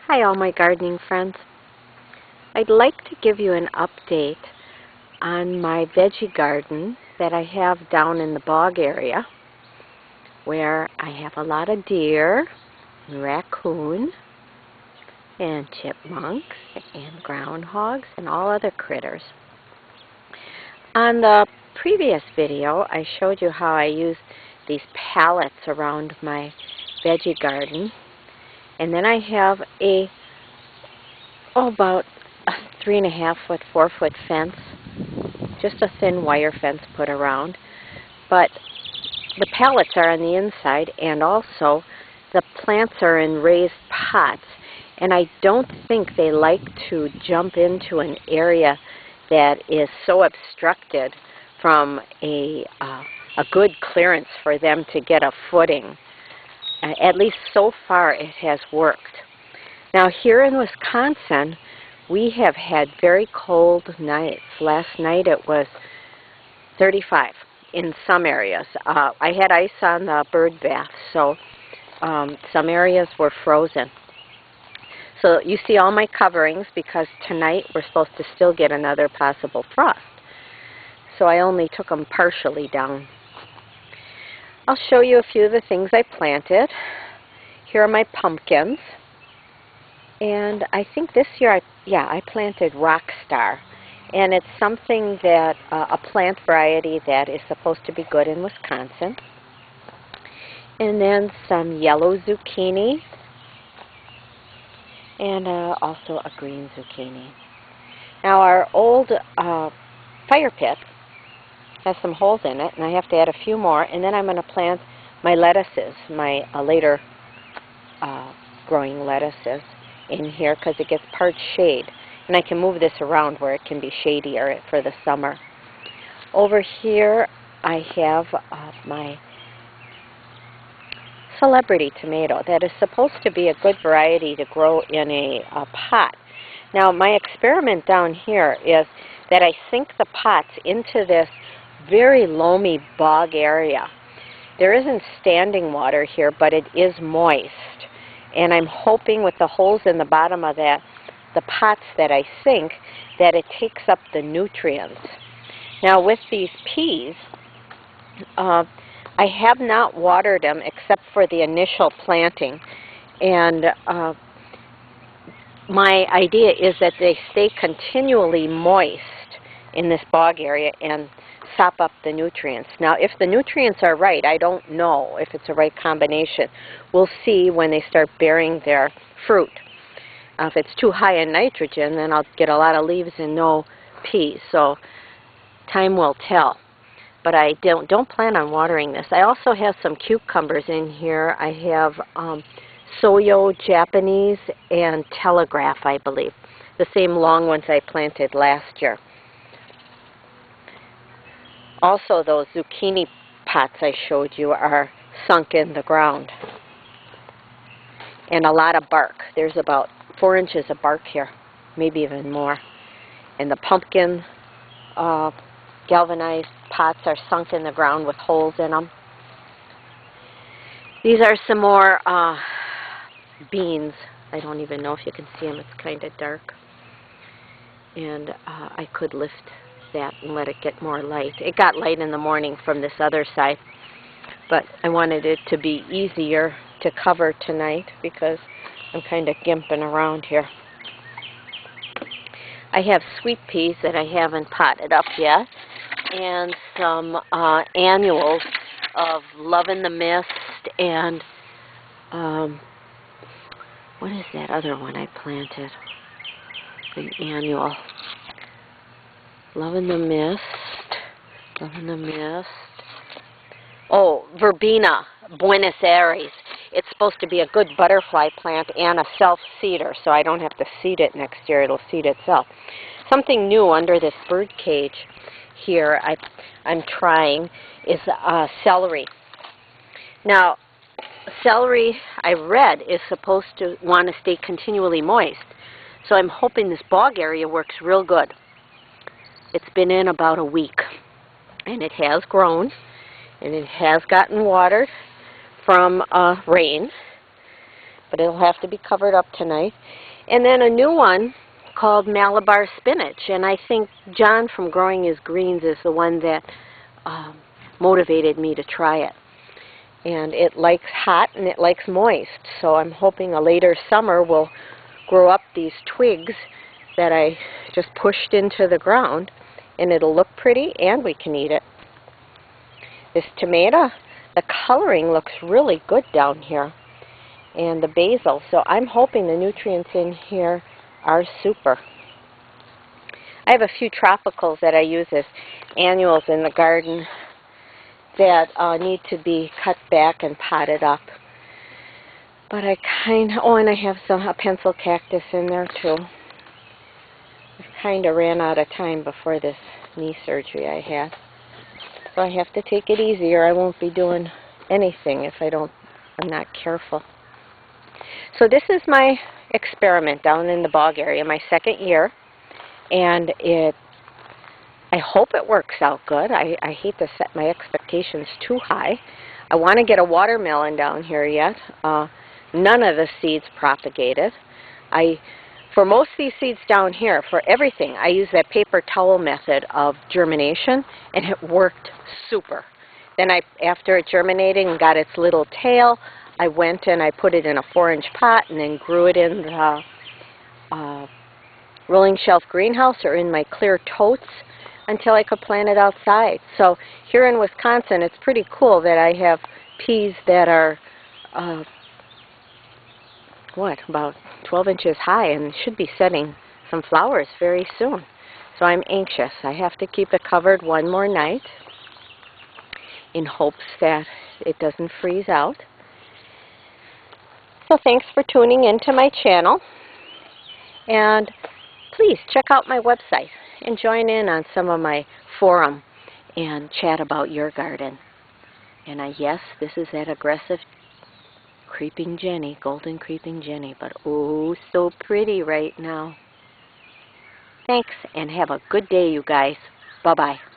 Hi all my gardening friends. I'd like to give you an update on my veggie garden that I have down in the bog area where I have a lot of deer, and raccoon, and chipmunks, and groundhogs, and all other critters. On the previous video I showed you how I use these pallets around my veggie garden. And then I have about a 3.5 foot, 4 foot fence, just a thin wire fence put around. But the pallets are on the inside, and also the plants are in raised pots. And I don't think they like to jump into an area that is so obstructed from a good clearance for them to get a footing. At least so far it has worked. Now here in Wisconsin, we have had very cold nights. Last night it was 35 in some areas. I had ice on the bird bath, so some areas were frozen. So you see all my coverings because tonight we're supposed to still get another possible frost. So I only took them partially down. I'll show you a few of the things I planted. Here are my pumpkins. And I think this year, I planted Rockstar. And it's something that, a plant variety that is supposed to be good in Wisconsin. And then some yellow zucchini. And also a green zucchini. Now our old fire pit has some holes in it, and I have to add a few more, and then I'm going to plant my lettuces, my later growing lettuces in here because it gets part shade, and I can move this around where it can be shadier for the summer. Over here I have my celebrity tomato that is supposed to be a good variety to grow in a pot. Now my experiment down here is that I sink the pots into this very loamy bog area. There isn't standing water here, but it is moist. And I'm hoping with the holes in the bottom of that, the pots that I sink, that it takes up the nutrients. Now with these peas, I have not watered them except for the initial planting. And my idea is that they stay continually moist in this bog area and sop up the nutrients. Now, if the nutrients are right, I don't know if it's the right combination. We'll see when they start bearing their fruit. If it's too high in nitrogen, then I'll get a lot of leaves and no peas. So time will tell. But I don't plan on watering this. I also have some cucumbers in here. I have Soyo Japanese and Telegraph, I believe. The same long ones I planted last year. Also, those zucchini pots I showed you are sunk in the ground. And a lot of bark. There's about 4 inches of bark here, maybe even more. And the pumpkin galvanized pots are sunk in the ground with holes in them. These are some more beans. I don't even know if you can see them. It's kind of dark. And I could lift that and let it get more light. It got light in the morning from this other side, but I wanted it to be easier to cover tonight because I'm kind of gimping around here. I have sweet peas that I haven't potted up yet, and some annuals of Love in the Mist and what is that other one I planted? An annual. Love in the Mist. Love in the Mist. Oh, Verbena, Buenos Aires. It's supposed to be a good butterfly plant and a self-seeder, so I don't have to seed it next year. It'll seed itself. Something new under this bird cage here I'm trying is celery. Now, celery, I read, is supposed to want to stay continually moist. So I'm hoping this bog area works real good. It's been in about a week, and it has grown, and it has gotten watered from rain. but it'll have to be covered up tonight. And then a new one called Malabar spinach, and I think John from Growing His Greens is the one that motivated me to try it. And it likes hot and it likes moist, so I'm hoping a later summer will grow up these twigs that I just pushed into the ground, and it'll look pretty and we can eat it. This tomato, the coloring looks really good down here, and the basil, so I'm hoping the nutrients in here are super. I have a few tropicals that I use as annuals in the garden that need to be cut back and potted up. But I and I have a pencil cactus in there too. I kind of ran out of time before this knee surgery I had. So I have to take it easy or I won't be doing anything if I'm not careful. So this is my experiment down in the bog area, my second year, and I hope it works out good. I hate to set my expectations too high. I want to get a watermelon down here yet. None of the seeds propagated. For most of these seeds down here, for everything, I use that paper towel method of germination, and it worked super. Then after it germinated and got its little tail, I went and I put it in a 4-inch pot and then grew it in the rolling shelf greenhouse or in my clear totes until I could plant it outside. So here in Wisconsin, it's pretty cool that I have peas that are about 12 inches high and should be setting some flowers very soon. So I'm anxious. I have to keep it covered one more night in hopes that it doesn't freeze out. So thanks for tuning into my channel, and please check out my website and join in on some of my forum and chat about your garden. And yes, this is that aggressive creeping Jenny, golden creeping Jenny, but oh, so pretty right now. Thanks, and have a good day, you guys. Bye-bye.